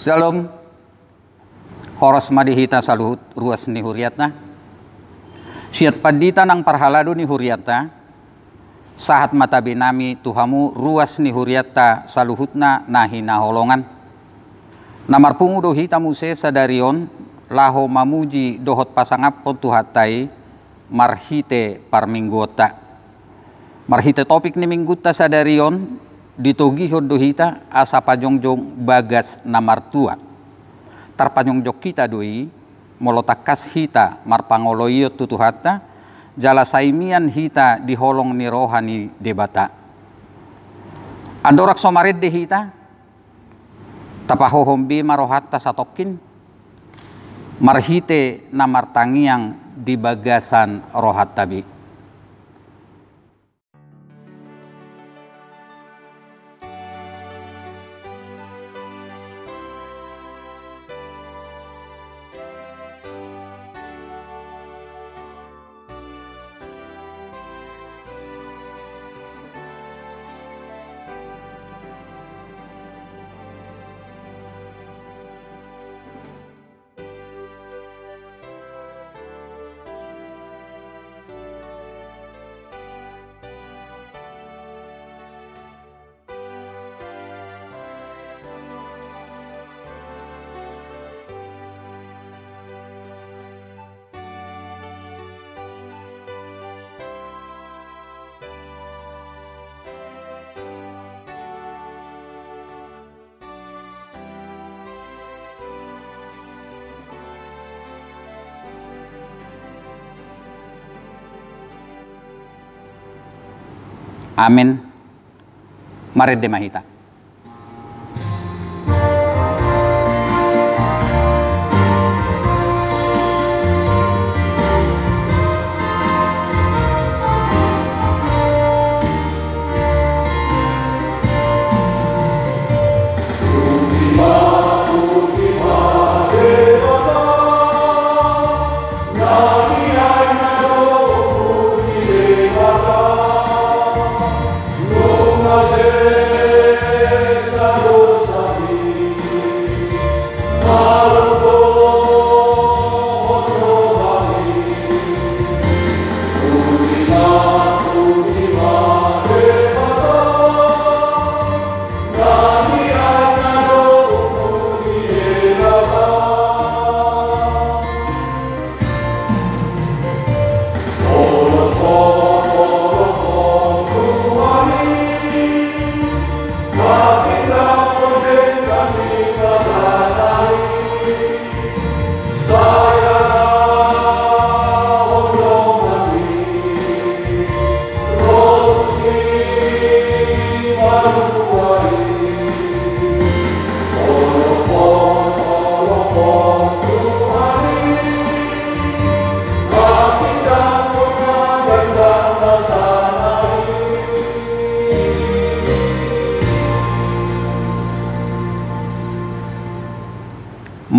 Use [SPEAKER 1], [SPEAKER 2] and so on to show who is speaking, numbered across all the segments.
[SPEAKER 1] Shalom, horos madihita saluhut ruas ni huriatna. Siat padita nang parhaladu ni huriata. Sahat mata binami tuhamu ruas ni huriata saluhutna nahi naholongan. Namarpungu dohita muse sadarion laho mamuji dohot pasangapon tuhatai marhite parminggota. Marhite topik ni mingguta sadarion ditogihod dohita asa pajongjong bagas namartua. Tarpajongjok kita doi molotakas hita marpangoloyot tutuhata jala saimian hita diholong ni rohani debata. Andorak somared de hita tapahohombi marohatta satokin marhite namartangiang di bagasan rohat tabi. Amin. Mari demahita.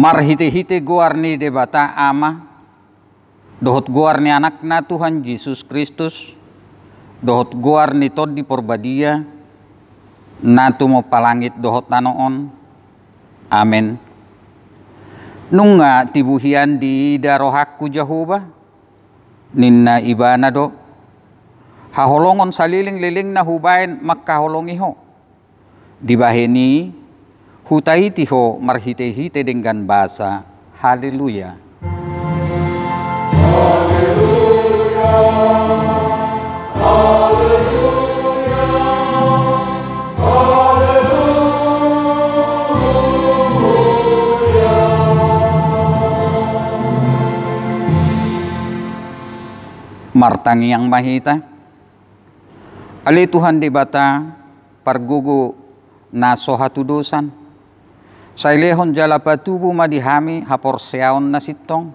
[SPEAKER 1] Marhite-hite guarni debata ama dohot guarni anakna Tuhan Yesus Kristus dohot guarni tod di porbadia natu mo palangit dohot nanoon. Amen. Nunga tibuhian di darohakku Jehovah ninna ibana do haholongon saliling-liling na hubain makkaholongiho dibaheni hutaitiho marhite-hite dengan bahasa haleluya. Haleluya. Haleluya. Haleluya. martangi yang mahita. Ali Tuhan di bata pargugu na sohatu dosan. Sailehon jala patubu madihami haporseaon na sitong.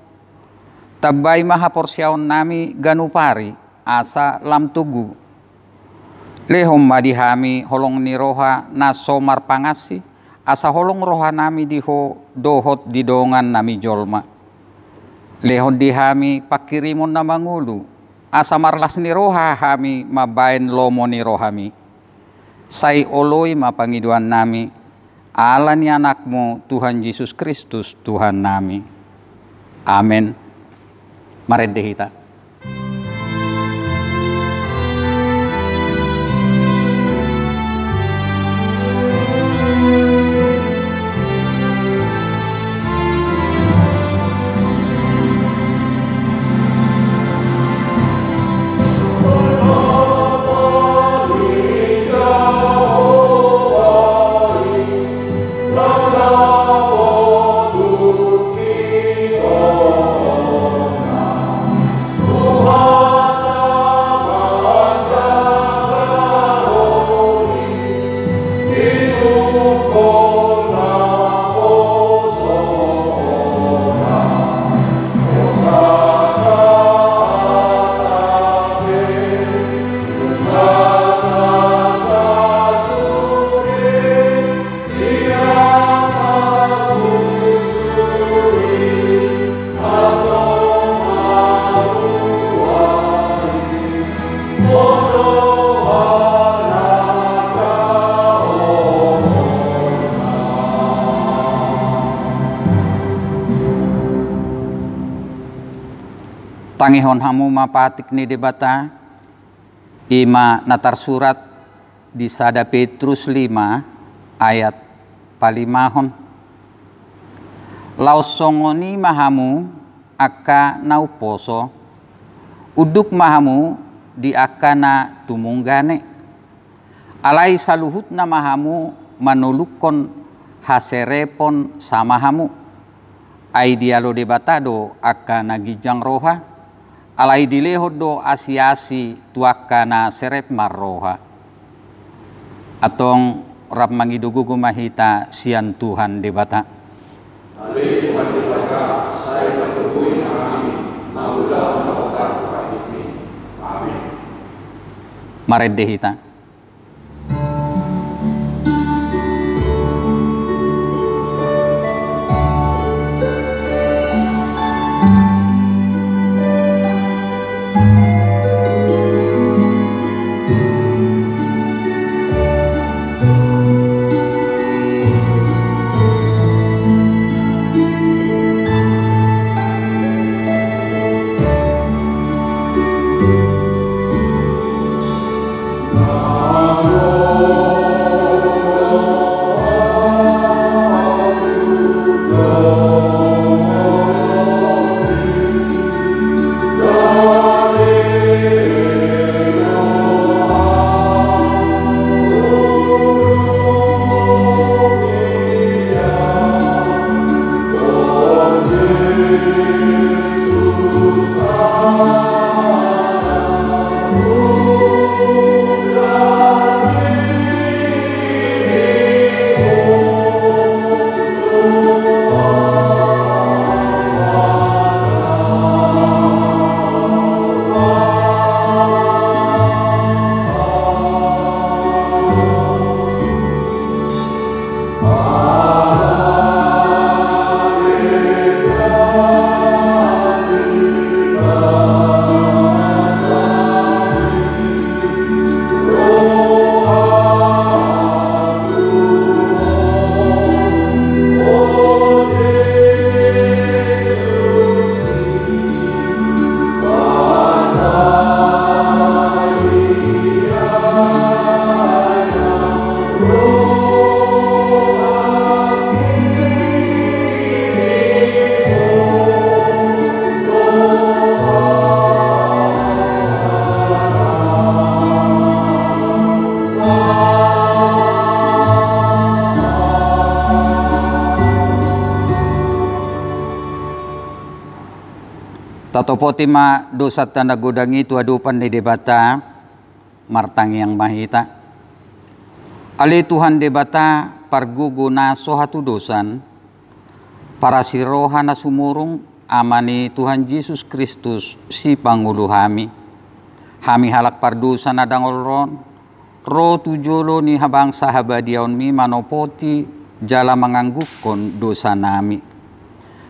[SPEAKER 1] Tabay mahaporseaon nami ganupari asa lam tugu. Lehom madihami holong ni roha na somar pangasi. Asa holong roha nami diho dohot didongan nami jolma. Lehon dihami pakirimon na mangulu. Asa marlas ni roha hami mabain lomo ni rohami. Say oloy mapangiduan nami. Ala ni anakmu Tuhan Yesus Kristus Tuhan nami. Amin. Maredehita. Tangihon hamu mapatik ni debata ima natar surat di sada Petrus 5 ayat palimahon. Lausongoni mahamu aka nauposo uduk mahamu di akana tumunggane alai saluhut na mahamu manulukon haserepon samahamu ai dialo debatado akana gijang roha alai dilehod do asiasi tuakana serep marroha atong rap mangidugugu mahita sian Tuhan debata.
[SPEAKER 2] Ali Tuhan debata saya patuloy na kami maula maukar kapatid ni. Amin.
[SPEAKER 1] Maredehita.
[SPEAKER 2] Oh
[SPEAKER 1] Tatopoti ma dosa tanda godangi tu adupan di debata martangi yang mahita. Ali Tuhan debata pargugu na sohatu dosan para siroha na sumurung amani Tuhan Yesus Kristus si Pangulo hami. Hami halak pardusa na dangolron ro tujolo ni habang sahabadiaon mi manopoti jala menganggukon dosa nami.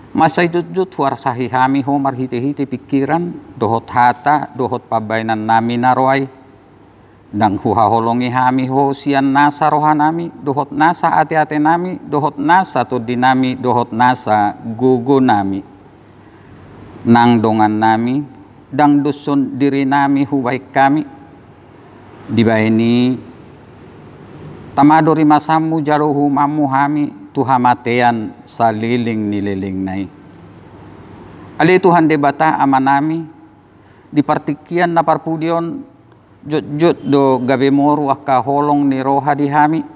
[SPEAKER 1] Masa idut-jut warsahi hami homar hite-hite pikiran dohot hata dohot pabainan nami naroay dang huhaholongi hami ho sian nasa rohanami dohot nasa ate-ate nami dohot nasa todinami dohot nasa gugu nami nang dongan nami dang dusun diri nami hubaik kami dibaini tamadori masamu jaruhu mamu hami tuhamatean saliling nililing nai. Ali Tuhan debata amanami di partikian na parpudion jut-jut do gabe moru akka holong ni roha di hami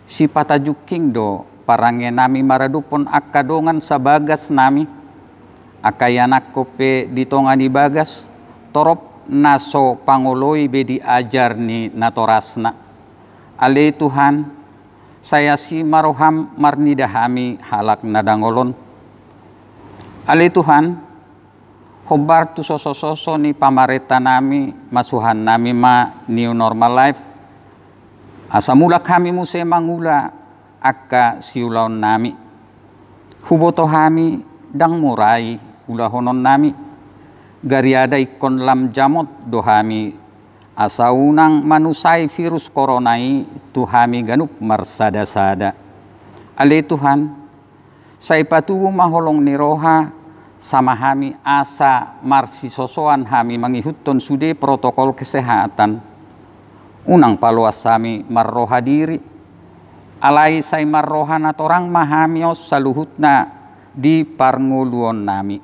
[SPEAKER 1] si patajuking do parange nami maradupon akka dongan sa bagas nami akayanak kope ditonga di bagas torop naso pangoloi be diajar ni natorasna. Ali Tuhan saya si maroham marnidahami halak nadangolon. Ali Tuhan hobar tu soso-soso ni pamareta nami masuhan nami ma new normal life. Asamula kami muse mangula akka siulaon nami. Huboto kami dang murai ulahonon nami. Gariada ikon lam jamot dohami asa unang manusai virus coronai tuhami ganup marsada-sada. Ali Tuhan, say patuwo maholong ni roha sama hami asa marsisosoan hami mangihuton sude protokol kesehatan. Unang paluas sami marroha diri. Alai say marroha na torang mahamios saluhutna di parnguluon nami.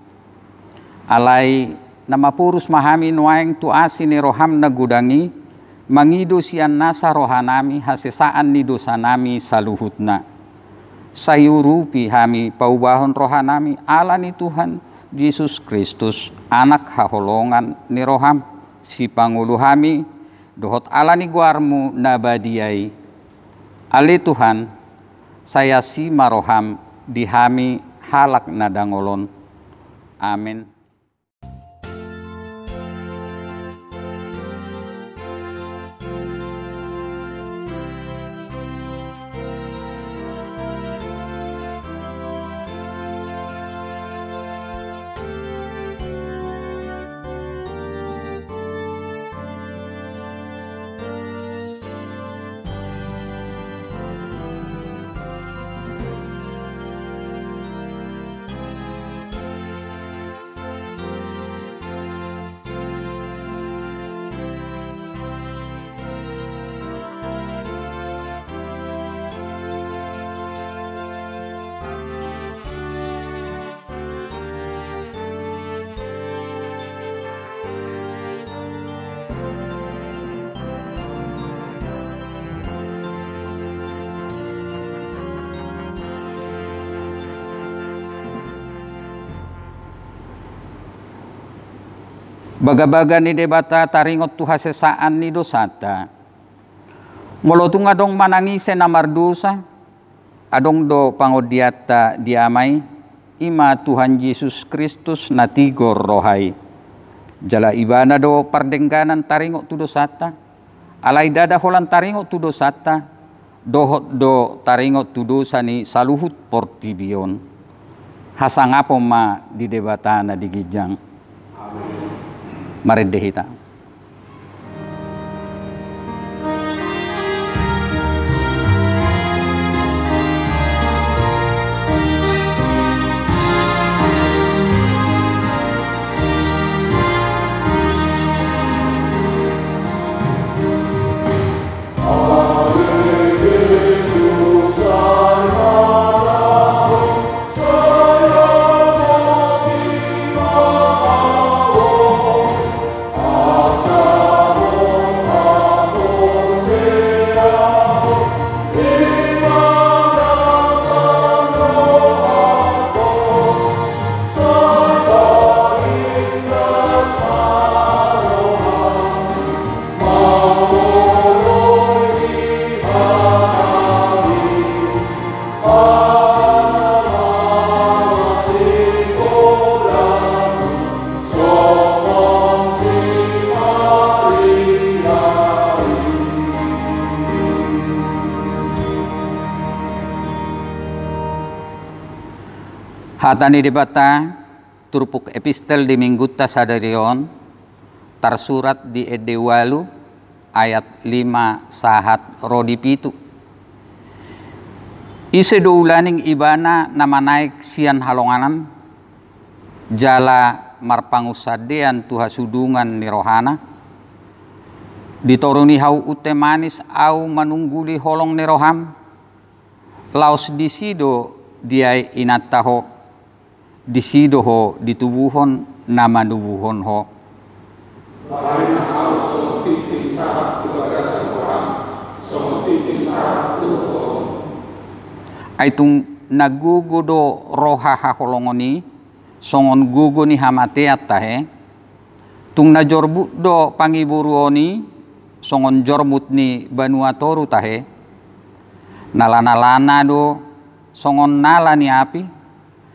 [SPEAKER 1] Alai nama purus mahami nuaeng tu asi ni roham na gudangi mangido sian nasa rohanami hasesaan ni dosa nami saluhutna sayurupi hami paubahon rohanami ala ni Tuhan Yesus Kristus anak haholongan ni roham si Pangulo hami dohot ala ni guarmu nabadiai. Ali Tuhan saya si maroham di hami halak nadangolon. Amin. Baga-baga ni debata taringot tu hasesaan ni dosata. Molotung adong manangise na mardusa, adong do pangodiata diamay, ima Tuhan Yesus Kristus natigor rohay. Jala ibana do pardengganan taringot tu dosata, alay dada holan taringot tu dosata, dohot do taringot tu dosa ni saluhut portibion. Hasangapo ma di debata na digijang. Marindehita.
[SPEAKER 2] Amen.
[SPEAKER 1] Hatani debata turpuk epistel di mingguta sadarion tersurat di Edewalu ayat 5 sahat rodi pitu. Ise doulaning ibana nama naik sian halonganan jala marpangusadean tuha sudungan ni rohana ditoruni hau ute manis au manungguli holong ni roham laos disido diai inataho disido ho ditubuhon nama nubuhon ho
[SPEAKER 2] Lain au somotiting sahat tubagasan Tuhan somotiting sahat Tuhan
[SPEAKER 1] aitung nagugodo roha haholongoni songon gugo ni hamateat tahe tung najorbut do pangiburuoni songon jormut ni banuatoru tahe nalana do songon nala ni api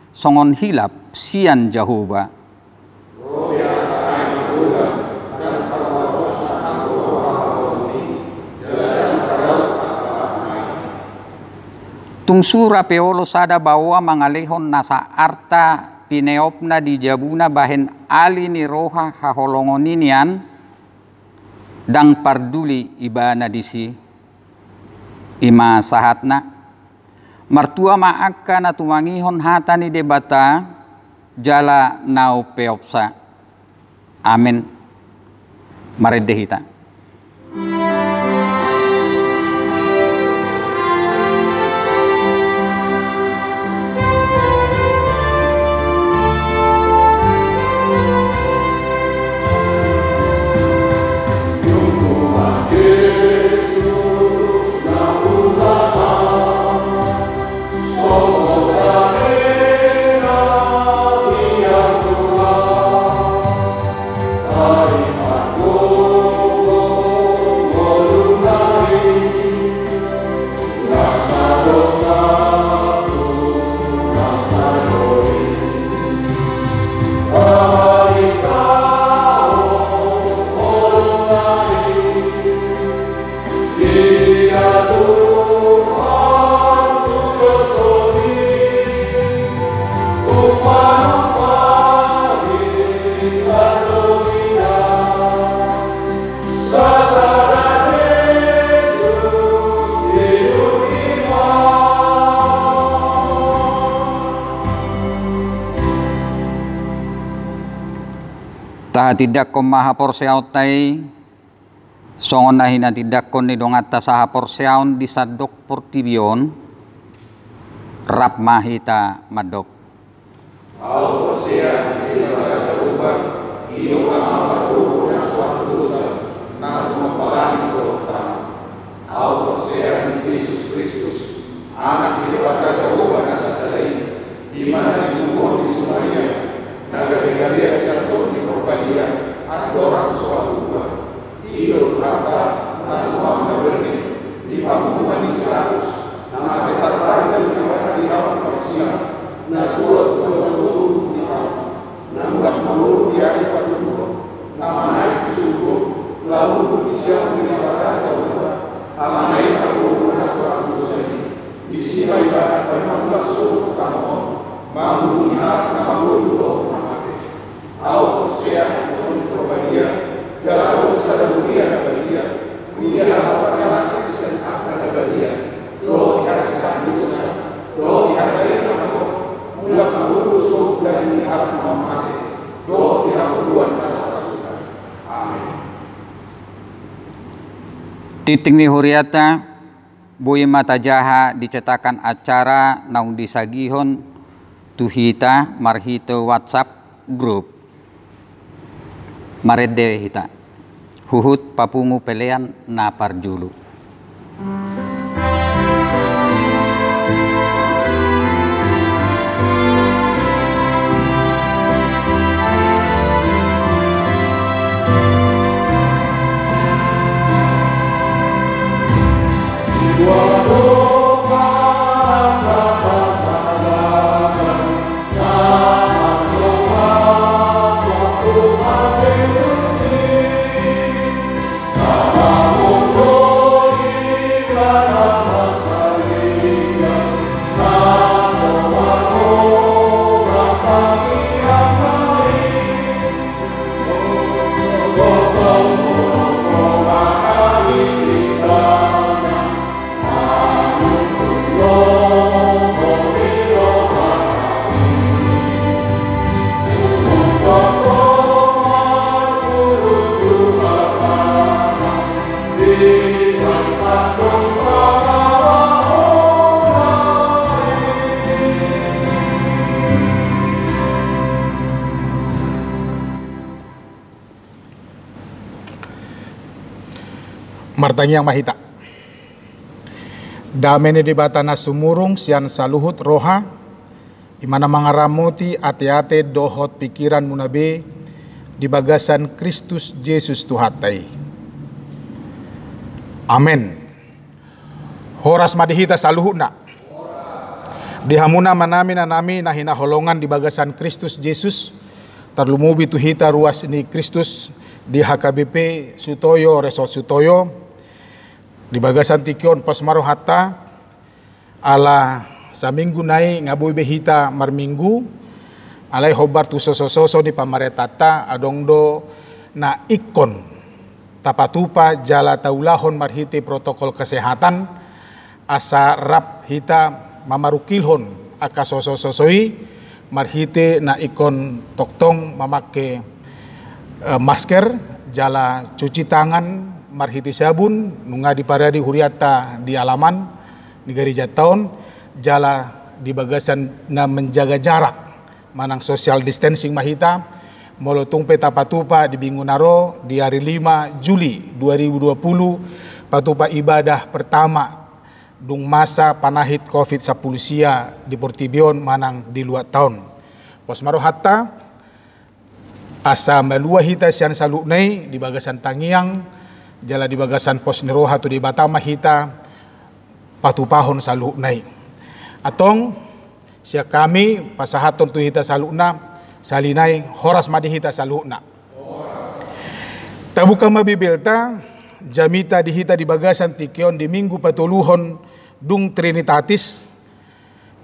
[SPEAKER 1] songon hilap sian Jahoba tung sura peolo sada bawa mangalehon nasa arta pineopna di jabuna bahen ali ni roha haholongoninian dang parduli ibana disi ima sahatna martua maaka na tumangihon hatani debata jala nau peopsa amin maredehita. Tidak ko mahaporseaw tay songon nahin na tidak ko ni dongata sa haporseawn di sadok portibion rap mahita madok.
[SPEAKER 2] Au porsean ila karuban iyo amaru na suatu dosa na mapalan kota. Au porsean Yesus Kristus anak dilipat karuban na sasalay di mana ditumbuh di Sumaria nagagalia siya to ni Propaganda at dorang suatu iyo harta na tuwang na berni di pangumuman ni Silatus na matataratan na wala di awang Persia na tuwa nagulog ni Pao na mulat malulog di ari patutuwa na manay kisugo lalu siya pinabatan sa uwa amanay pagulog na suatu dosa di sibay ba at pagmamlaso tamon mamulihat na mangulog au posea con probadia jala usa da buria na badia kuya hapa na Kristen apa na badia lo kasi sa Yesus lo dihargai na mo mula mangulus dan diharap na mamate lo dihapuan na sa suka amin.
[SPEAKER 1] Titing ni Huriata Boy Mata Jaha dicetakan acara naung disagihon tuhita marhito WhatsApp grup marede hita huhut papungu pelean na parjulu.
[SPEAKER 2] Namamu
[SPEAKER 3] Martanya mahita. Damene di batana sumurung sian saluhut roha, imana mangaramoti ate-ate dohot pikiran munabe di bagasan Kristus Yesus Tuhatai. Amin. Horas madihita saluhutna. Dihamuna manami nanami nahina holongan di bagasan Kristus Yesus. Tarlumubi tuhita ruas ni Kristus di HKBP Sutoyo Resort Sutoyo. Di bagasan tikion pasmaro hatta ala sa minggu nai ngaboy behita marminggu alay hobar tu soso di pamaretata adongdo na ikon tapatupa jala taulahon marhiti protokol kesehatan asa rap hita mamarukilhon aka sosoi marhiti na ikon toktong mamake masker jala cuci tangan marhiti sabun nunga di paradi huriata di alaman di gereja tahun jala di bagasan na menjaga jarak manang social distancing mahita molotung peta patupa di Bingunaro di hari 5 Juli 2020 patupa ibadah pertama dung masa panahit COVID sa pulusia di Portibion manang di luar tahun posmaro hatta asa melua hita sian salunay di bagasan Tangiang jala di bagasan pos niroha tu di Batama hita patupahon salunay. Atong siya kami pasahaton tu hita saluna salinay horas madihita saluna. Tabuka mabibilta jamita dihita di bagasan tikion di minggu patuluhon dung Trinitatis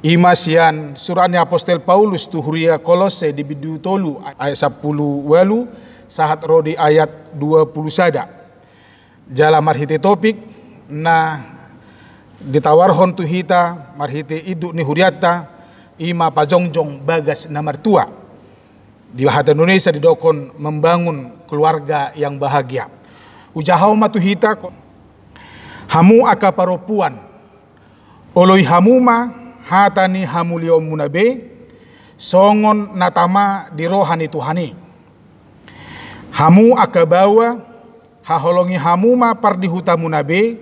[SPEAKER 3] imas yan surat ni Apostel Paulus tu huria Kolose di bidu tolu ayat 10 walu sahat rodi ayat 20 sada. Jala marhiti topik na ditawarhon tu hita marhiti iduk ni huriata ima pajongjong bagas na mertua di bahasa Indonesia didokon membangun keluarga yang bahagia. Ujahau matu hita hamu aka paropuan oloi hamuma hatani hamulio munabe songon natama di rohani Tuhani hamu aka bawa haholongi hamuma pardi hutamu nabe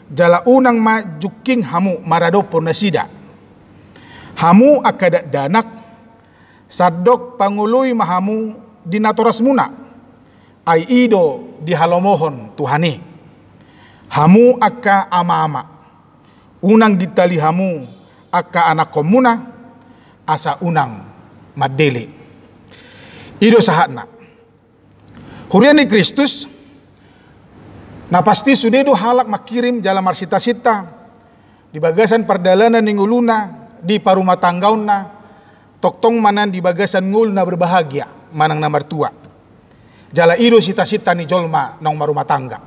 [SPEAKER 3] jala unang ma juking hamu maradopo nasida hamu akadak danak sadok pangului mahamu dinatoras muna ay ido di halomohon Tuhani hamu akka ama-ama unang ditali hamu akka anak komuna asa unang madele ido sahatna hurian ni Kristus nah pasti sudah itu halak makirim jala marsita-sita di bagasan perdalanan ninguluna di parumah tanggauna toktong manan di bagasan ngulna berbahagia manang na mertua jala ido sita-sita ni jolma nang marumah tangga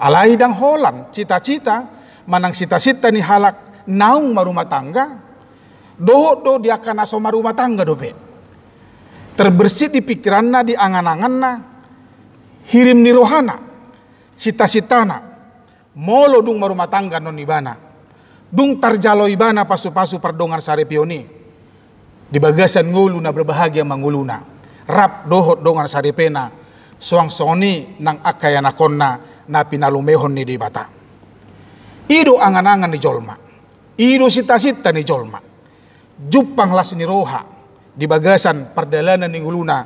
[SPEAKER 3] alai dang holan cita-cita manang sita-sita ni halak naung marumah tangga do dia akan aso marumah tangga dope terbersih di pikiranna di angan-anganna hirim ni rohana sita-sitana molo dung marumah tangga non ibana dung tarjalo ibana pasu-pasu pardongan sarepioni di bagasan ngulu na berbahagia manguluna rap dohot dongan sarepena soang soni nang akayana konna na pinalumehon ni di bata ido angan-angan ni jolma ido sita-sita ni jolma jupang las ni roha di bagasan perdalanan ni nguluna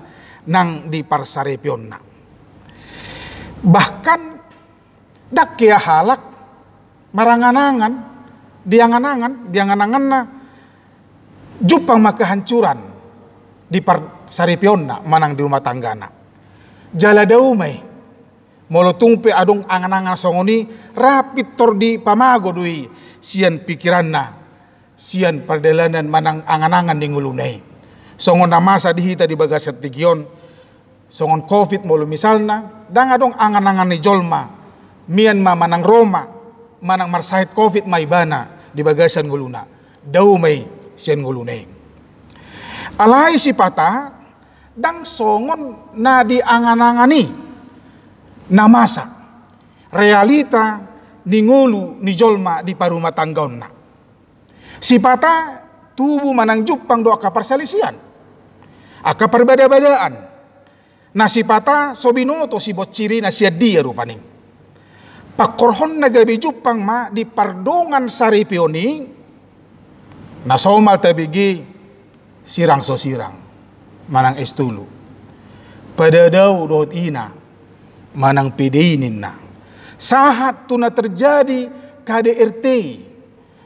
[SPEAKER 3] nang di parsarepionna bahkan dak kia halak maranganangan diangan-angan na jupang makahancuran di parsaripionna manang di rumah tanggana jala daumay molotungpe adong angan-angan songoni rapid tor di pamago dui sian pikiranna sian perdalanan manang angan-angan di ngulunay songon namasa dihita di bagasan tigion songon COVID molo misalna dang adong angan-angan ni jolma Myanmar manang Roma manang marsahit COVID maibana di bagasan nguluna daumay sian ngulunay alay si pata dang songon na di angan-angani na masa realita ni ngulu ni jolma di parumah tanggaon na si pata tubuh manang jupang do aka perselisian aka perbeda-bedaan na si pata sobinoto si bociri na sia dia rupaning pakorhon na gabi jupang ma di pardongan saripioni na somal tabigi sirang so sirang manang estulu pada daw dohot ina manang pideinin na sahat tu na terjadi KDRT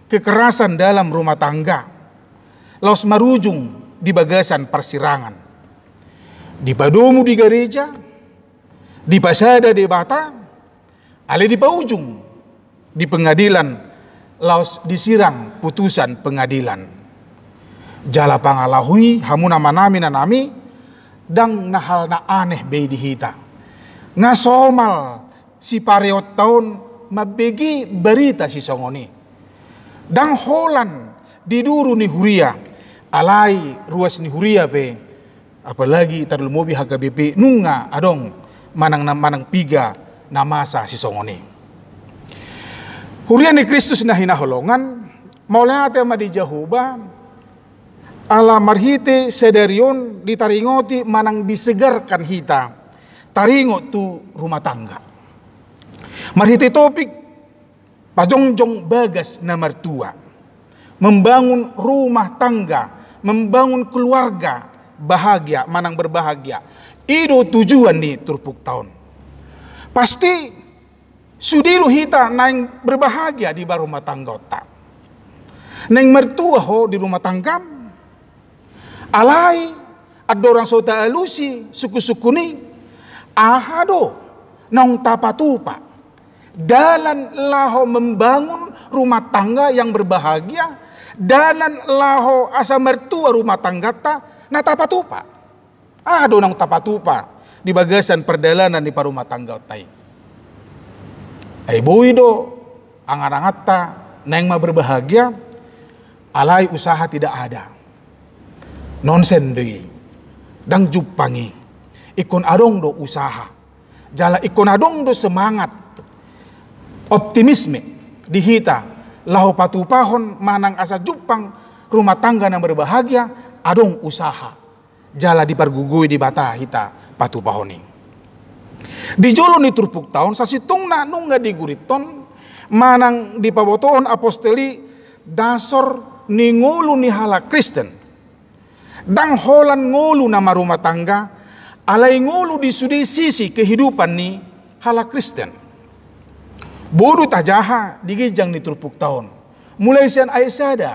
[SPEAKER 3] kekerasan dalam rumah tangga laos marujung di bagasan persirangan di padomu di gereja di pasada di bata ale di paujung di pengadilan laos disirang putusan pengadilan jala pangalahui hamuna manami na nami dang nahal na aneh bei dihita ngasomal si pareot taon mabegi berita si songoni dang holan diduru ni huria alai ruas ni huria pe apalagi tarlumobi HKBP nunga adong manang piga namasa si songoni huria ni Kristus na hinaholongan maulate madi Jehovah ala marhite sedarion ditaringoti manang disegarkan hita taringot tu rumah tangga marhite topik pajongjong bagas na mertua membangun rumah tangga membangun keluarga bahagia manang berbahagia itu tujuan ni turpuk tahun pasti sudilu hita nang berbahagia di rumah tangga otak nang mertua ho di rumah tangga alai ada orang sota alusi suku-suku ni ahado nong tapatupa dalan laho membangun rumah tangga yang berbahagia dalan laho asa mertua rumah tangga ta na tapatupa ahado nong tapatupa di bagasan perdalanan di rumah tangga tai ai boido angarangata nang ma berbahagia alai usaha tidak ada nonsen deui dang jupangi ikon adong do usaha jala ikon adong do semangat optimisme dihita lahu patupahon manang asa jupang rumah tangga yang berbahagia adong usaha jala dipargugui di bata hita patupahoni di jolo ni turpuk tahun sasitung na nungga diguriton manang di pabotoon apostoli dasor ni ngulu ni hala Kristen dang holan ngulu nama rumah tangga alai ngulu di sudi sisi kehidupan ni hala Kristen bodoh tajaha digijang ni turpuk tahun mulai sian ayat sada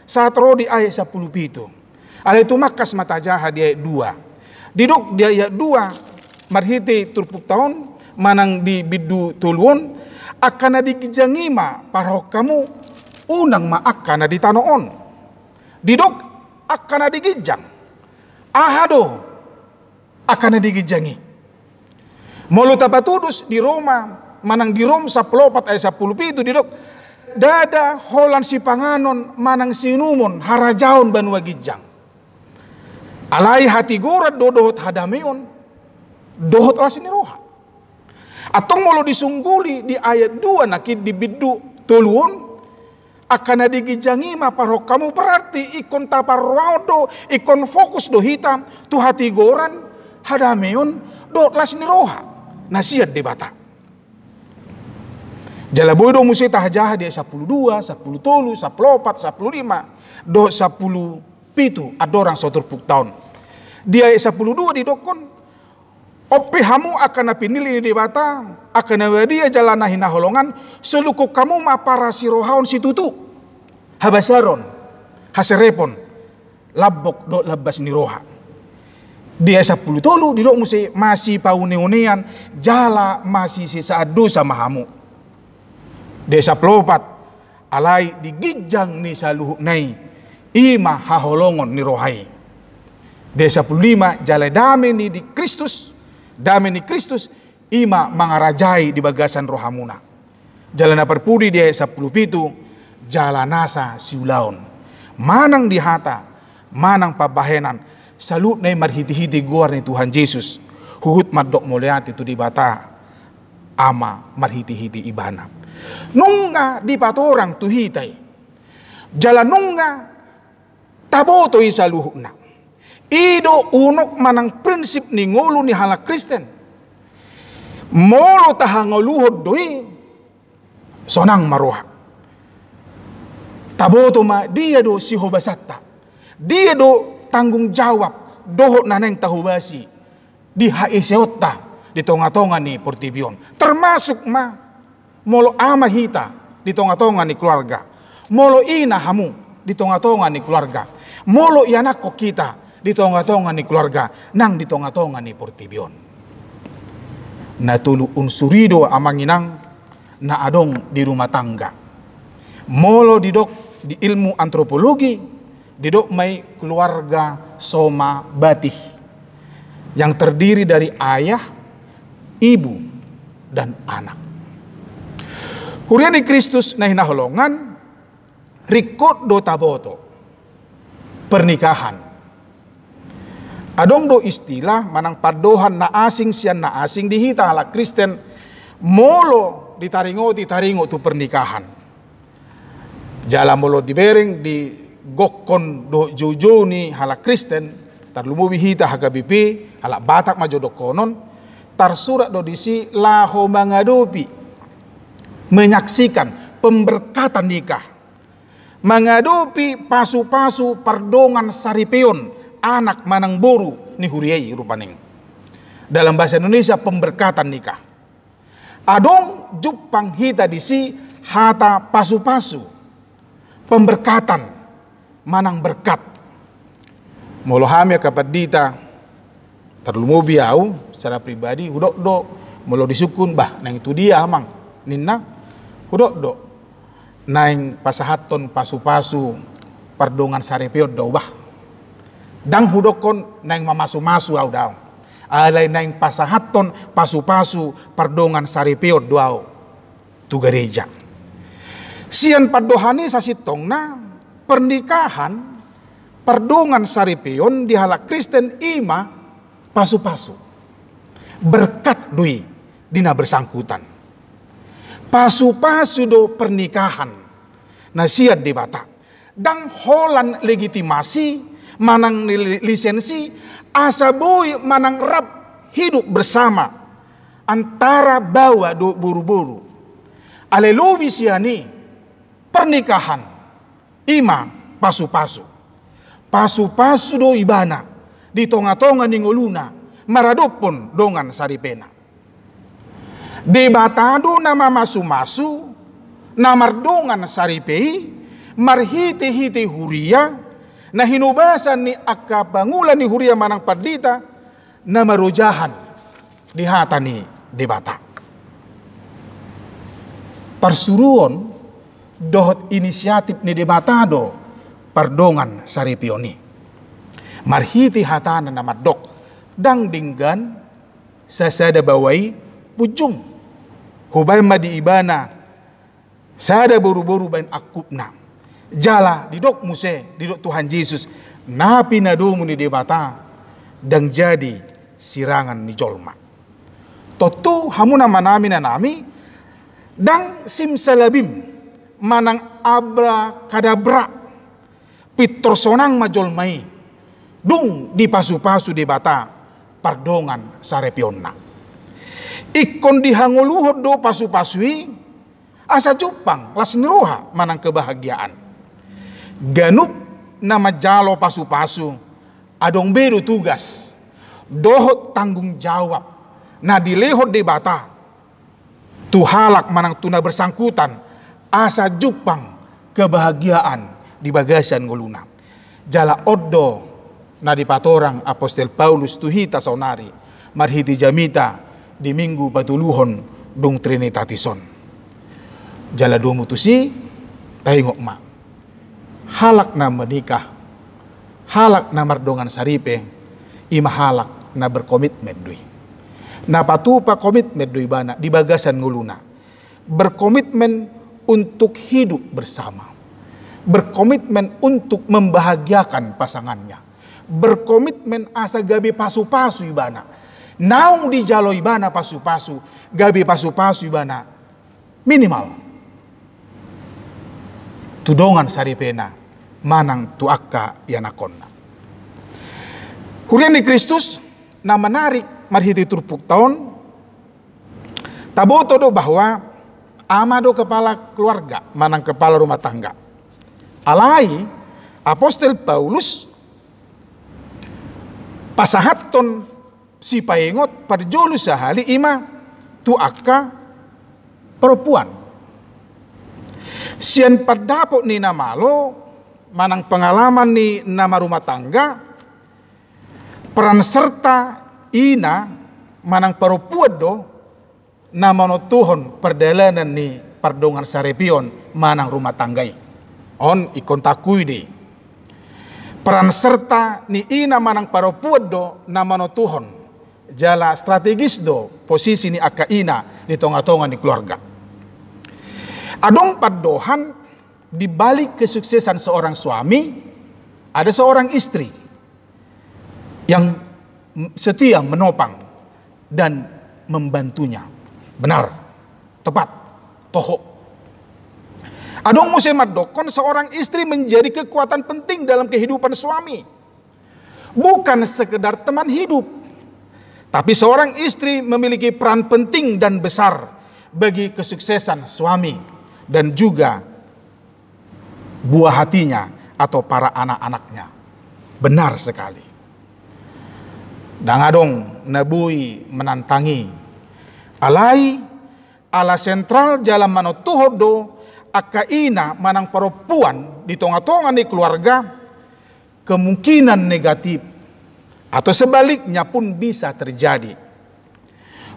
[SPEAKER 3] saat roh di ayat 10 pitu alai itu makas mata jaha di ayat 2 didok di ayat 2 marhiti turpuk tahun manang di bidu tuluon akana digijangima parok kamu unang maakana di tanoon didok akana digijang ahado akana digijangi molu tapatudus di Roma manang di Rom 14 ayat 10 pitu didok dada holan si panganon manang sinumon harajaon banua gijang alai hati gorat dodohot hadameon dohot lasini roha atong molu disungguli di ayat 2 nakid di bidu tuluon akan digijangi ma parok kamu berarti ikon taparwado ikon fokus do hitam tu hati goran hadameon do lasini roha nasihat debata jala bodo musi tahjah dia 12 10 tolu 14 15 do 10 pitu adorang soturpuk tahun dia 12 di dokon ope hamu akan pinili di bata akan dia jalana hina holongan seluku kamu ma para sirohaon situtu habasaron haserepon labok do labas ni roha dia 10 tolu di dok musi masih paune-unean jala masih sisa dosa mahamu dia 14 alai digijang ni saluhu nai ima haholongon ni rohai dia 15 jala dame ni di Kristus damai ni Kristus ima mangarajai di bagasan rohamuna jalana perpudi dia 10 pitu jalanasa siulaon manang dihata manang pabahenan salut nai marhiti-hiti guar ni Tuhan Yesus huhut madok muliat itu di bata ama marhiti-hiti ibana nunga di patorang tuhitai jalan nunga taboto isaluhna ido unok manang prinsip ni ngulu ni hala Kristen molo tahangoluhod doi sonang maroha. Taboto ma dia do si hobasatta. Dia do tanggung jawab dohot naneng tahubasi di haiseotta di tonga-tonga ni Portibion. Termasuk ma molo ama hita di tonga-tonga ni keluarga. Molo ina hamu di tonga-tonga ni keluarga. Molo yanako kita di tonga-tonga ni keluarga. Nang di tonga-tonga ni Portibion. Na tulu unsurido amanginang na adong di rumah tangga. Molo didok di ilmu antropologi, didok mai keluarga soma batih yang terdiri dari ayah, ibu, dan anak. Huriani Kristus nahi naholongan rikot do taboto pernikahan. Adong do istilah manang padohan na asing sian na asing dihita ala Kristen molo ditaringo tu pernikahan. Jala molo dibereng di gokkon do jojo ni hala Kristen tarlumubi hita hagabipi hala batak majodokonon tarsurat do disi laho mangadopi menyaksikan pemberkatan nikah, mengadopi pasu-pasu pardongan saripeon anak manang boru ni huriai rupaning. Dalam bahasa Indonesia pemberkatan nikah. Adong jupang hita disi hata pasu-pasu pemberkatan manang berkat. Molo hamia kapadita terlumubi au secara pribadi hudok do molo disukun bah nang itu dia amang ninna hudok do nang pasahaton pasu-pasu pardongan sarepeot do bah dang hudokon nang mamasu-masu au daw alai nang pasahaton pasu-pasu pardongan sarepeot do au tu gereja. Sian padohani sasitong na pernikahan pardongan saripeon di halak Kristen ima pasu-pasu berkat dui dina bersangkutan pasu-pasu do pernikahan na siat di bata dang holan legitimasi manang lisensi asa boy manang rap hidup bersama antara bawa do buru-buru alelubi siani pernikahan ima pasu-pasu do ibana di tonga-tonga ningoluna maradopon dongan saripena debatado nama masu-masu namardongan saripei marhite-hite huria na hinubasan ni akka bangulan ni huria manang padita na marojahan di hata ni debata persuruon dohot inisiatif ni debatado pardongan saripioni marhiti hatana na madok dang dinggan sasada bawai pujung hubay madi ibana sada boru-boru bain akupna jala didok muse didok Tuhan Yesus napi nadomu ni debata dang jadi sirangan ni jolma totu hamuna manami na nami dang simsalabim manang abra kadabra pitorsonang majolmai dung di pasu-pasu debata pardongan sarepionna ikon dihanguluhod do pasu-pasui asa jupang lasniroha manang kebahagiaan ganup nama jalo pasu-pasu adong bedo tugas dohot tanggung jawab na dilehot debata tuhalak manang tuna bersangkutan asa jupang kebahagiaan di bagasan nguluna jala oddo na dipatorang Apostel Paulus tuhita saunari marhiti jamita di minggu patuluhon dung Trinitatisun jala do mutusi tahingok ma halak na menikah halak na mardongan saripe ima halak na berkomitmen dui na patupa komitmen dui bana di bagasan nguluna berkomitmen untuk hidup bersama berkomitmen untuk membahagiakan pasangannya berkomitmen asa gabe pasu-pasu ibana naung di jalo ibana pasu-pasu gabe pasu-pasu ibana minimal tudongan saripena manang tuakka yanakonna hurian di Kristus na menarik marhiti turpuk tahun taboto do bahwa amado kepala keluarga, manang kepala rumah tangga. Alai Apostol Paulus pasahaton si paengot parjolu sahali ima tu akka perempuan. Sian padapo ni namalo manang pengalaman ni nama rumah tangga peran serta ina manang perempuan do nama no Tuhon perdalanan ni pardongan sarepion manang rumah tanggai on ikon takui di peran serta ni ina manang perempuan do nama no Tuhon jala strategis do posisi ni aka ina di tonga-tonga ni keluarga. Adong padohan di balik kesuksesan seorang suami ada seorang istri yang setia menopang dan membantunya. Benar, tepat, toho. Adong musemat dokon seorang istri menjadi kekuatan penting dalam kehidupan suami. Bukan sekedar teman hidup, tapi seorang istri memiliki peran penting dan besar bagi kesuksesan suami dan juga buah hatinya atau para anak-anaknya. Benar sekali. Dangadong nabui menantangi alai ala sentral jalan manotuhodo akaina manang perempuan di tonga-tonga di keluarga kemungkinan negatif atau sebaliknya pun bisa terjadi.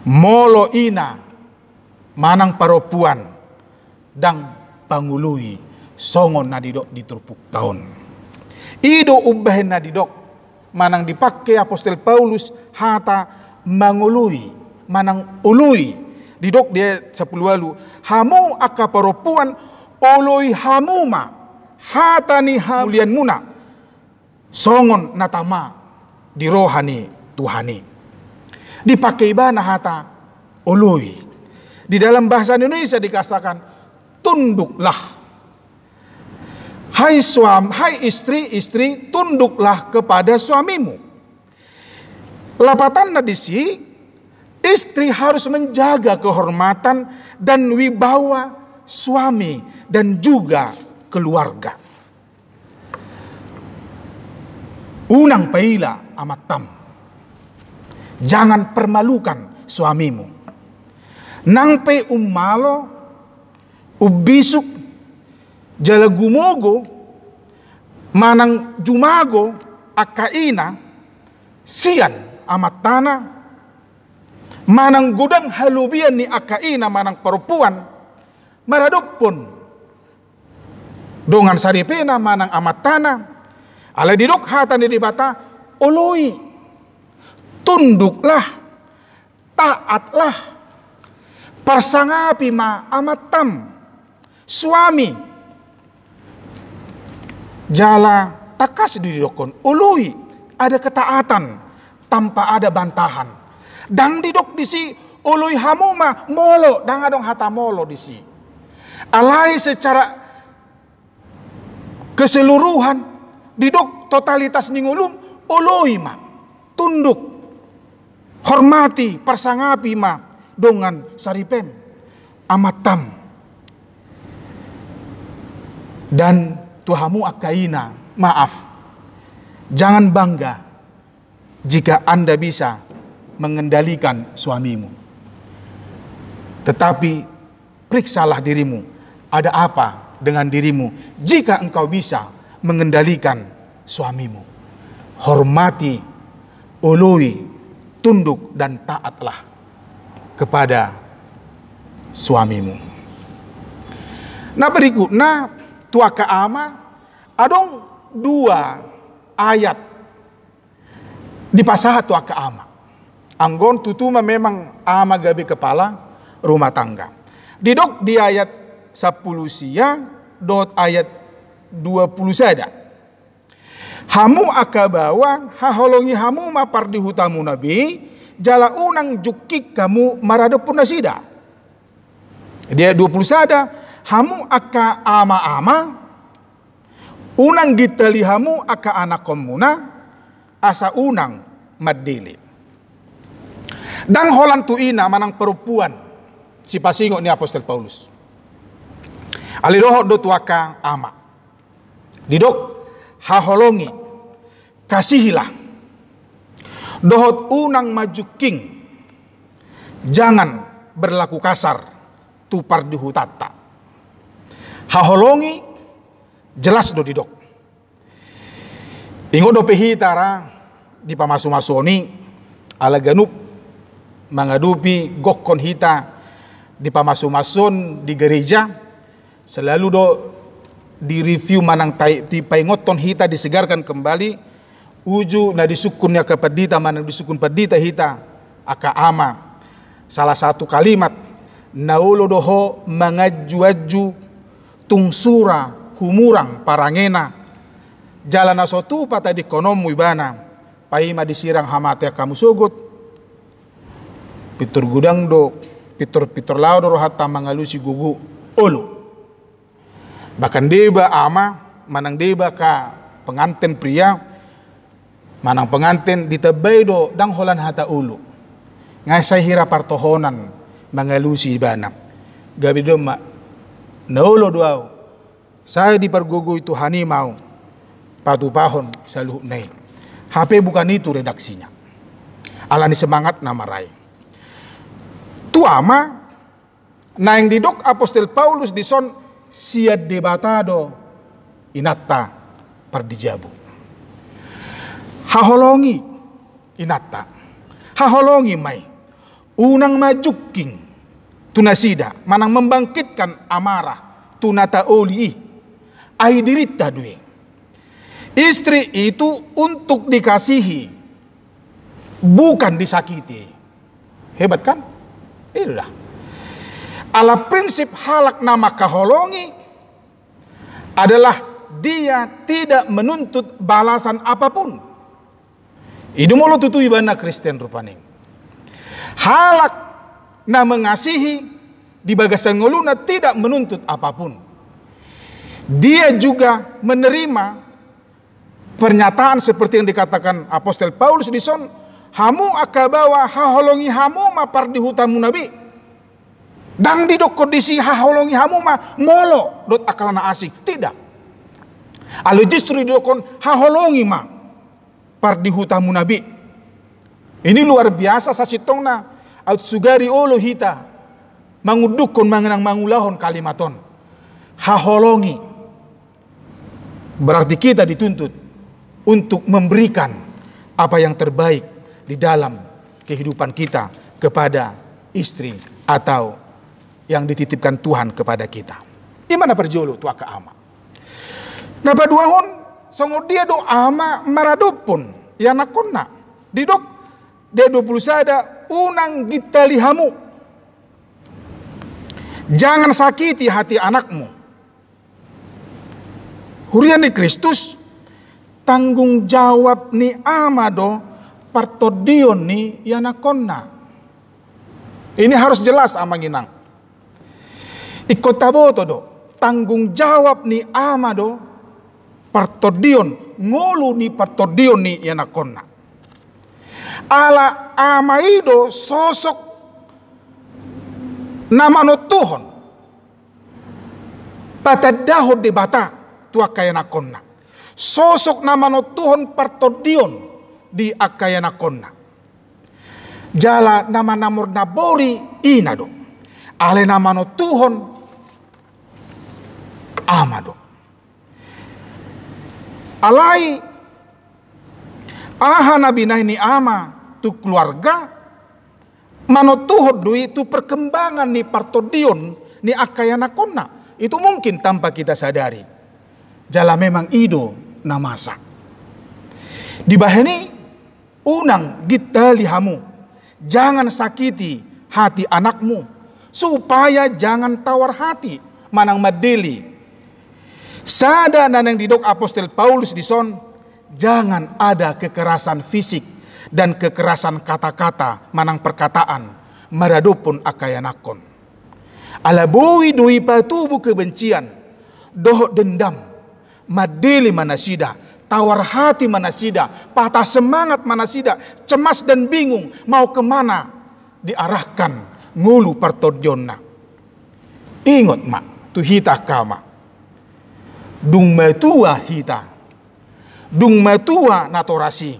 [SPEAKER 3] Molo ina manang perempuan dang pangului songon nadidok diturpuk tahun. Ido ubahin nadidok manang dipakai Apostol Paulus hata mangului manang ului didok dia 10 walu hamu aka perempuan oloi hamuma hata ni hamulian muna songon natama di rohani Tuhani dipakai bana hata oloi. Di dalam bahasa Indonesia dikatakan tunduklah. Hai suami, hai istri, tunduklah kepada suamimu. Lapatan nadisi, istri harus menjaga kehormatan dan wibawa suami dan juga keluarga. Unang paila amat tam. Jangan permalukan suamimu. Nangpe umalo ubisuk jala gumogo manang jumago akaina sian amat tanah manang gudang halubian ni akaina manang perempuan maradok pun dongan saripena manang amat tanah ala didok hatan di bata oloi tunduklah taatlah persangapi ma amat tam suami jala takas didokon ului ada ketaatan tanpa ada bantahan dang didok disi ului hamuma molo dang adong hata molo disi alai secara keseluruhan didok totalitas ningulum ului ma tunduk hormati persangapi ma dongan saripem amatam dan tuhamu akaina maaf jangan bangga jika Anda bisa mengendalikan suamimu tetapi periksalah dirimu ada apa dengan dirimu jika engkau bisa mengendalikan suamimu hormati ului tunduk dan taatlah kepada suamimu. Nah berikutnya tuaka ama adong 2 ayat di pasahat tuaka ama. Anggon tutuma memang ama gabi kepala rumah tangga. Didok di ayat 10 sia dot ayat 20 sada. Hamu akabawa haholongi hamu mapar di hutamu nabi jala unang jukik kamu maradopun nasida. Dia 20 sada hamu aka ama-ama unang gitali hamu aka anak komuna asa unang madili. Dang holan tu ina manang perempuan si pasingo ni Apostol Paulus. Ali dohot do tuaka ama. Didok haholongi kasihilah. Dohot unang maju king. Jangan berlaku kasar tu pardihu tata. Haholongi jelas do didok. Ingo do pehitara di pamasu-masoni ala ganup mengadupi gokon hita di pamasu-mason di gereja selalu do di review manang di paingoton hita disegarkan kembali uju na disukunnya ke pedita manang disukun pedita hita aka ama salah satu kalimat naulo doho mangaju-aju tungsura humurang parangena jalan asotu pata di konomu ibana paima disirang hamate kamu sogot pitur gudang do pitur lao do hatta mangalusi gugu olu bahkan deba ama manang deba ka pengantin pria manang pengantin ditebai do dang holan hata ulu ngai saya hira partohonan mangalusi ibana gabi do ma naulo doau saya di pergugu itu hani mau patu pahon saluh nei HP bukan itu redaksinya alani semangat nama rai tu ama na yang didok Apostol Paulus dison siad debatado inatta pardijabu haholongi inatta haholongi mai unang majuking tunasida manang membangkitkan amarah tunata oli ai dirita due istri itu untuk dikasihi bukan disakiti hebat kan itulah ala prinsip halak nama kaholongi adalah dia tidak menuntut balasan apapun. Itu mulu tutui bana Kristen rupanya. Halak na mengasihi di bagasan ngoluna tidak menuntut apapun. Dia juga menerima pernyataan seperti yang dikatakan Apostol Paulus di son, hamu akabawa haholongi hamu ma pardi hutamu nabi. Dang di dok kondisi haholongi hamu ma molo dot akalana asing. Tidak. Alu justru di dokon haholongi ma pardi hutamu nabi. Ini luar biasa sasitong na out sugari olo hita mangudukon mangenang mangulahon kalimaton. Haholongi berarti kita dituntut untuk memberikan apa yang terbaik di dalam kehidupan kita kepada istri atau yang dititipkan Tuhan kepada kita. Di mana perjolo tu aka ama. Nah paduahon songo dia do ama maradopon ya nakonna. Didok dia 20 sada unang gitalihamu. Jangan sakiti hati anakmu. Hurian di Kristus tanggung jawab ni amado partodion ni yanakonna. Ini harus jelas amanginang. Ikotaboto do tanggung jawab ni amado partodion ngolu ni partodion ni yanakonna. Ala amaido sosok namano Tuhan patadahod di bata tua kayanakonna. Sosok namano Tuhan partodion di akayanakonna. Jala nama namor nabori inado. Ale namano Tuhan amado. Alai aha nabi ni ama tu keluarga mano Tuhan dui tu perkembangan ni partodion ni akayanakonna. Itu mungkin tanpa kita sadari. Jala memang ido namasa. Di bahani unang gitalihamu. Jangan sakiti hati anakmu. Supaya jangan tawar hati. Manang madeli. Sada nanang didok Apostol Paulus di son. Jangan ada kekerasan fisik. Dan kekerasan kata-kata. Manang perkataan. Maradopon akayanakon. Alabui dui patubu kebencian. Doh dendam. Madeli manasida, tawar hati manasida, patah semangat manasida, cemas dan bingung mau kemana diarahkan ngulu partodionna. Ingat mak, tu tu hita kama. Dung metua hita. Dung metua natorasi.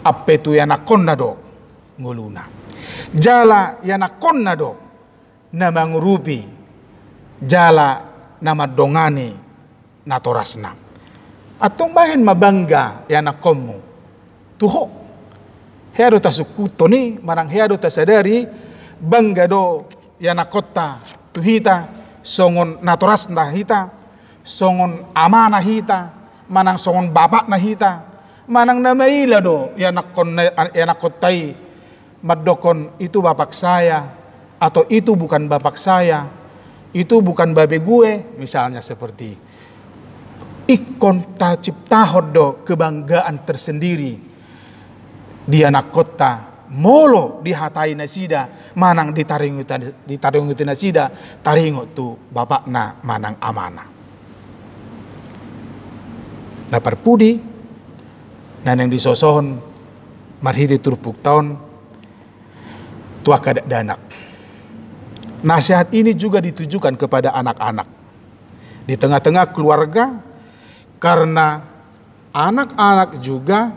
[SPEAKER 3] Ape tu yana konna do nguluna. Jala yana konna do nama ngurupi. Jala nama dongani natorasna. Atong bahin mabangga yana komu. Tuho. Heado tasukuto ni marang heado tasadari bangga do yana kota tuhita songon natorasna hita songon amana hita manang songon bapak na hita manang namaila do yana kotai madokon itu bapak saya atau itu bukan bapak saya, itu bukan babe gue, misalnya seperti ikon ta ciptahod do kebanggaan tersendiri di anak kota molo dihatai nasida manang ditaringuti nasida taringo tu bapak na manang amana dapar pudi nanang disosohon marhiti turpuk tahun tua kadak danak. Nasihat ini juga ditujukan kepada anak-anak di tengah-tengah keluarga, karena anak-anak juga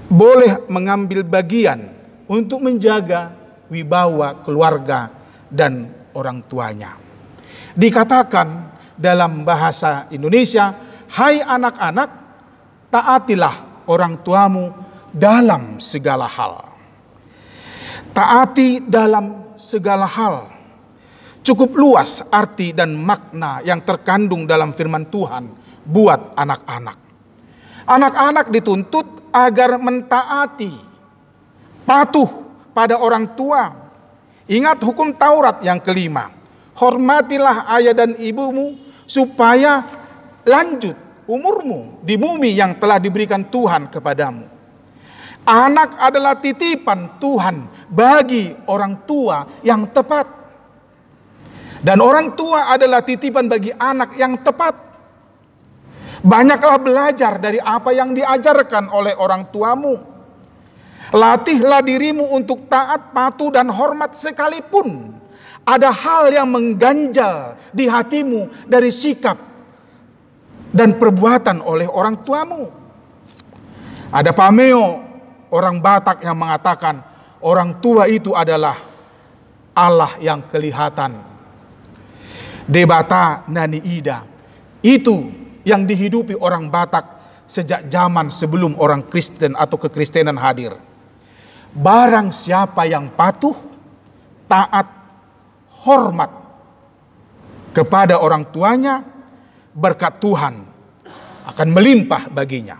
[SPEAKER 3] boleh mengambil bagian untuk menjaga wibawa keluarga dan orang tuanya. Dikatakan dalam bahasa Indonesia, hai anak-anak, taatilah orang tuamu dalam segala hal. Taati dalam segala hal. Cukup luas arti dan makna yang terkandung dalam firman Tuhan buat anak-anak. Anak-anak dituntut agar mentaati, patuh pada orang tua. Ingat hukum Taurat yang kelima. Hormatilah ayah dan ibumu supaya lanjut umurmu di bumi yang telah diberikan Tuhan kepadamu. Anak adalah titipan Tuhan bagi orang tua yang tepat. Dan orang tua adalah titipan bagi anak yang tepat. Banyaklah belajar dari apa yang diajarkan oleh orang tuamu. Latihlah dirimu untuk taat, patuh, dan hormat sekalipun ada hal yang mengganjal di hatimu dari sikap dan perbuatan oleh orang tuamu. Ada pameo orang Batak yang mengatakan orang tua itu adalah Allah yang kelihatan. Debata nani ida. Itu yang dihidupi orang Batak sejak zaman sebelum orang Kristen atau kekristenan hadir. Barang siapa yang patuh, taat, hormat kepada orang tuanya, berkat Tuhan akan melimpah baginya.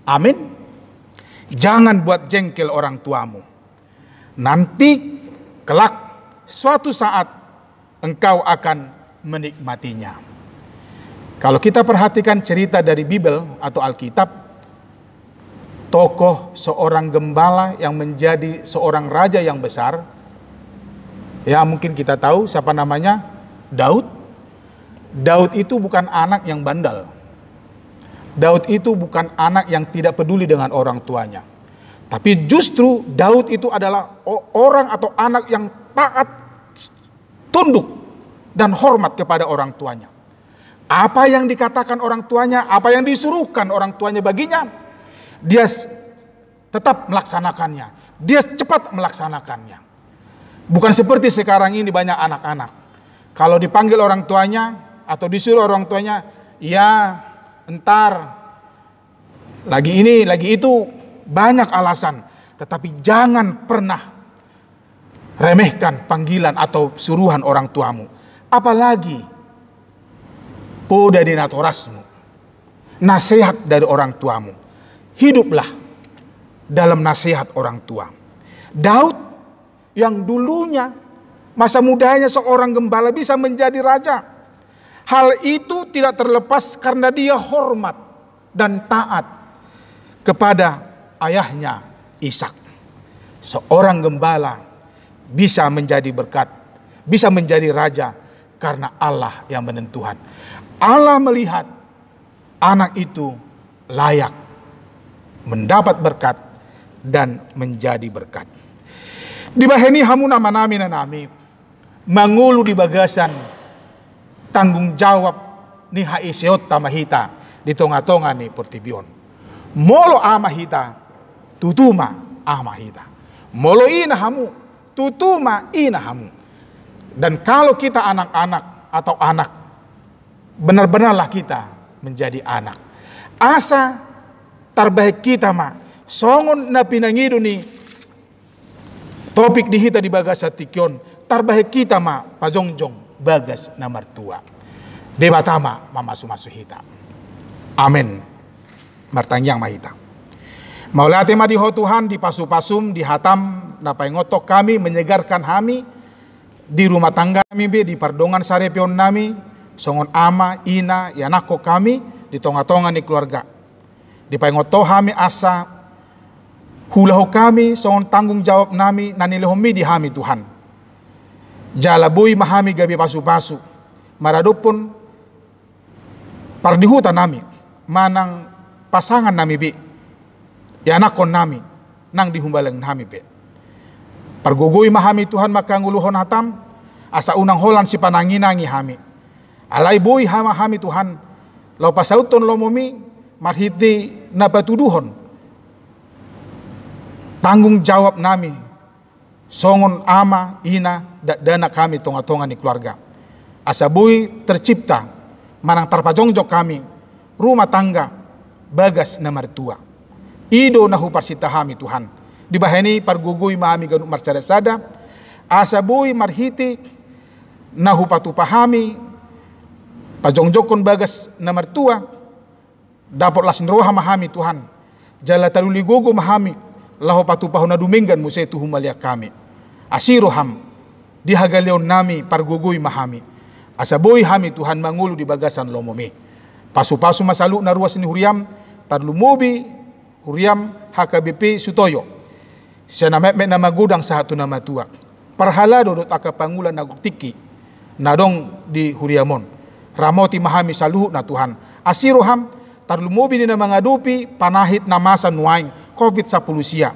[SPEAKER 3] Amin. Jangan buat jengkel orang tuamu. Nanti kelak suatu saat engkau akan menikmatinya. Kalau kita perhatikan cerita dari Bible atau Alkitab, tokoh seorang gembala yang menjadi seorang raja yang besar, ya mungkin kita tahu siapa namanya, Daud. Daud itu bukan anak yang bandal. Daud itu bukan anak yang tidak peduli dengan orang tuanya. Tapi justru Daud itu adalah orang atau anak yang taat, tunduk, dan hormat kepada orang tuanya. Apa yang dikatakan orang tuanya, apa yang disuruhkan orang tuanya baginya, dia tetap melaksanakannya. Dia cepat melaksanakannya. Bukan seperti sekarang ini banyak anak-anak. Kalau dipanggil orang tuanya atau disuruh orang tuanya, ya entar, lagi ini, lagi itu, banyak alasan. Tetapi jangan pernah remehkan panggilan atau suruhan orang tuamu. Apalagi poda di natorasmu, nasihat dari orang tuamu. Hiduplah dalam nasihat orang tua. Daud yang dulunya masa mudanya seorang gembala bisa menjadi raja. Hal itu tidak terlepas karena dia hormat dan taat kepada ayahnya Ishak. Seorang gembala bisa menjadi berkat, bisa menjadi raja karena Allah yang menentukan. Allah melihat anak itu layak mendapat berkat dan menjadi berkat. Dibaheni hamuna manami nanami. mangulu di bagasan tanggung jawab ni haiseot tamahita di tonga-tonga ni portibion. Molo amahita tutuma amahita. Molo ina hamu tutuma ina hamu. Dan kalau kita anak-anak atau anak, benar-benarlah kita menjadi anak. Asa terbaik kita songon na pinangido ni topik di hita di bagas tikyon, terbaik kita pajongjong bagas na martua. Debatama mamasu-masu hita. Amin. Martangyang mahita. Maulate madiho Tuhan di pasu-pasum di hatam na paingotok kami menyegarkan kami di rumah tangga kami di pardongan sarepion nami songon ama ina yanako kami di tonga-tonga ni keluarga. Di paingoto kami asa hulahu kami songon tanggung jawab nami nanilehomi di hami Tuhan. Jalabui mahami gabi pasu-pasu maradupun pardihuta nami manang pasangan nami bi yanakon nami nang dihumbalang nami bi. Pargugui mahami Tuhan makanguluhon hatam asa unang holan si pananginangi hami. Alay bui hami Tuhan lau pasauton lomomi marhiti napatuduhon tanggung jawab nami songon ama ina dana kami tonga-tonga ni keluarga. Asa bui tercipta manang tarpajongjok kami rumah tangga bagas na martua. Ido nahu parsita hami Tuhan. Di bahani pargugui mahami ganuk marcada-sada asa bui marhiti nahu patupahami pajongjokon bagas na martua dapat lasin roha mahami Tuhan. Jala taruli gogo mahami lahu patupahon na duminggan musay tuhumalia kami. Asiroham dihagalion nami pargugui mahami. Asa bui hami Tuhan mangulu di bagasan lomomi. Pasu-pasu masalu na ruas ni huriam tarlumubi huriam HKBP Sutoyo. Siya na memek na magudang sa hatu na matua. Parhala dodot akapangulan na guktiki na dong di huriamon. Ramoti mahami saluhu na Tuhan. Asiroham tarlumubi ni na mga dupi panahit na masa nuaing COVID-10 siya.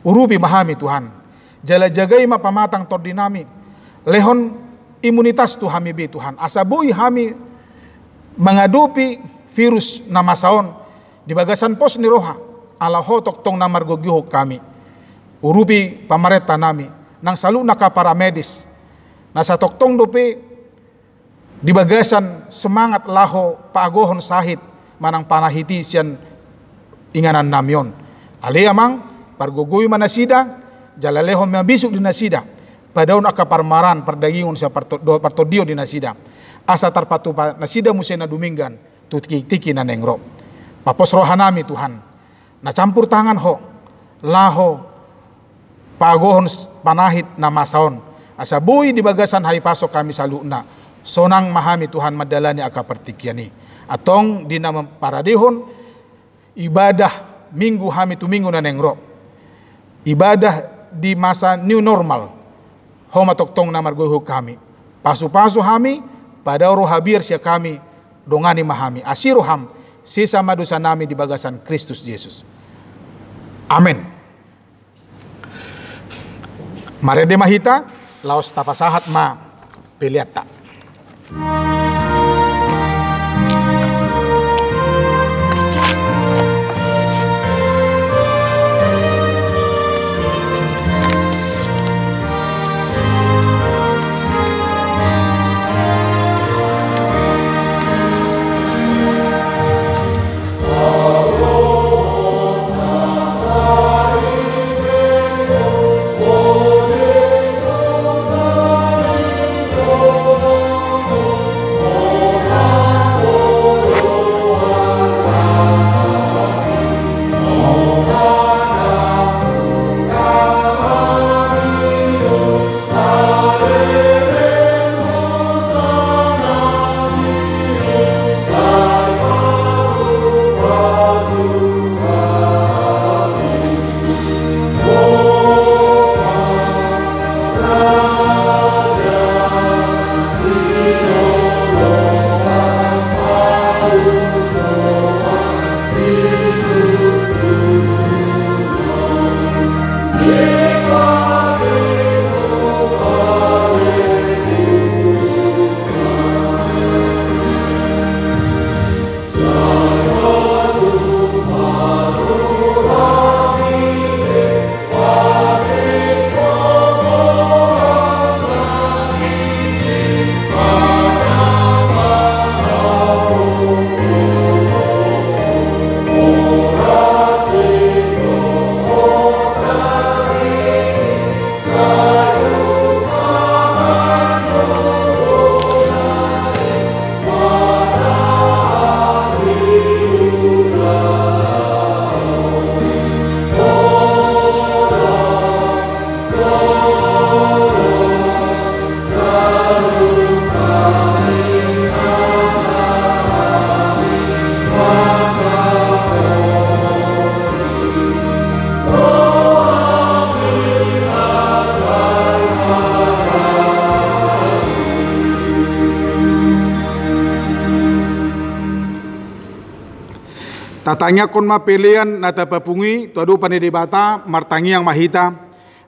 [SPEAKER 3] Urupi mahami Tuhan. Jala-jagay mapamatang tordinami. Lehon imunitas tu hami bi Tuhan. Asabui hami mengadupi virus na masaon di bagasan pos ni roha ala hotok tong na margogiho kami. Urupi pamareta nami nang salu na ka para medis. Nasa toktong dope di bagasan semangat laho paagohon sahit manang panahiti siyan inganan namyon. Ali amang pargogoy manasida jalalehon mabisuk di nasida. Padaun akaparmaran perdagingon sa partodio di nasida. Asa tarpatu nasida musay na duminggan tutiki na nengro. Papos rohanami Tuhan. Nacampur tangan ho laho pagohon panahit na masaon. Asa bui di bagasan hay pasok kami sa luna. Sonang mahami Tuhan madalani akapartikyani. Atong di na paradihon ibadah minggu hami tumingo na nengro. Ibadah di masa new normal. Homa toktong na margoho kami. Pasu-pasu hami pada rohabir siya kami dongani mahami. Asiroham sisa madusa nami di bagasan Kristus Yesus. Amin. Marede mahita laos tapasahat ma peliata. Satanya kon ma pelean nata papungi tuadu pane di bata martangi yang mahita.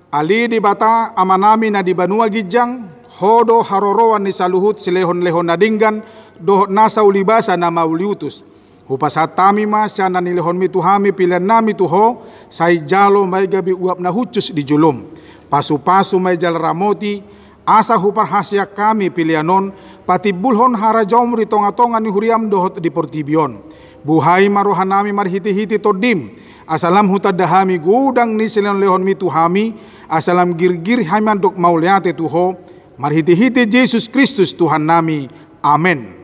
[SPEAKER 3] Ali di bata amanami na di banua gijang hodo haroroan ni saluhut silehon-lehon nadinggan doh nasa ulibasa na mauliutus. Hupasatami ma siya na nilehon mi tuhami pilihan nami tuho say jalo may gabi uap na hucus di julum. Pasu-pasu may jal ramoti asa hupar hasya kami pilihanon pati bulhon harajom ritonga-tonga ni huriam dohot di portibion. Buhay marohanami marhiti-hiti todim asalam hutadahami gudang ni silehon lehon mi tuhami asalam gir-gir haiman dok mauliate tuho marhiti-hiti Yesus Kristus Tuhan nami. Amin.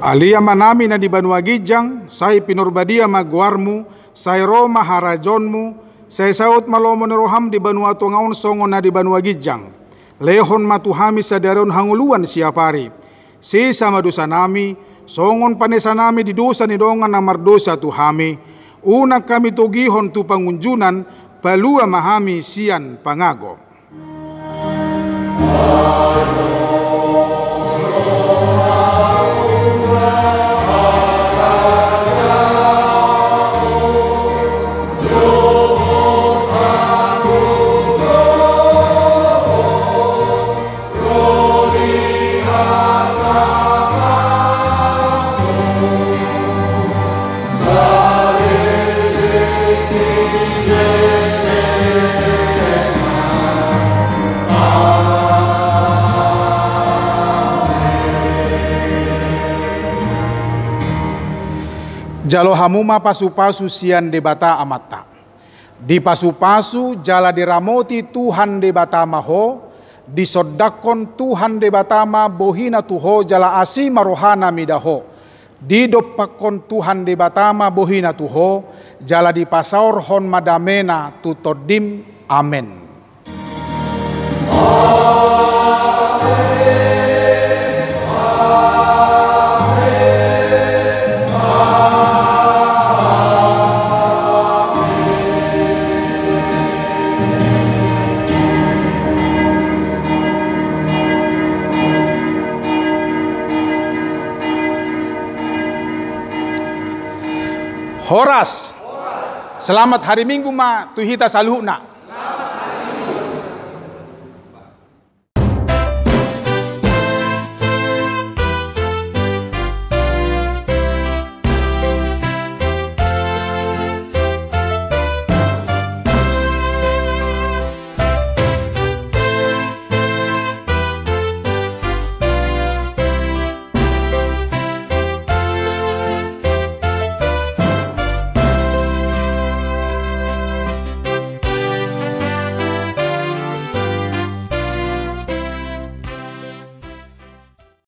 [SPEAKER 3] Alia manami na di banua gijang, say pinurbadia magwarmu, say Roma harajonmu, say saut malomo roham di banua tongaon songon na di banua gijang. Lehon matuhami sadaron hanguluan siapari. Si sama dosa nami, songon panesa nami di dosa ni dongan na mardosa tuhami. Una kami togihon tu pangunjunan, palua mahami sian pangago. Jalo hamuma pasu-pasu sian debata amata. Di pasu-pasu jala diramoti Tuhan debata maho, disodakon Tuhan debata ma bohina tuho jala asi marohana midaho. Di dopakon Tuhan debata ma bohina tuho, jala di pasaur hon madamena tutodim. Amen. Horas, selamat hari Minggu ma tuhita saluhna.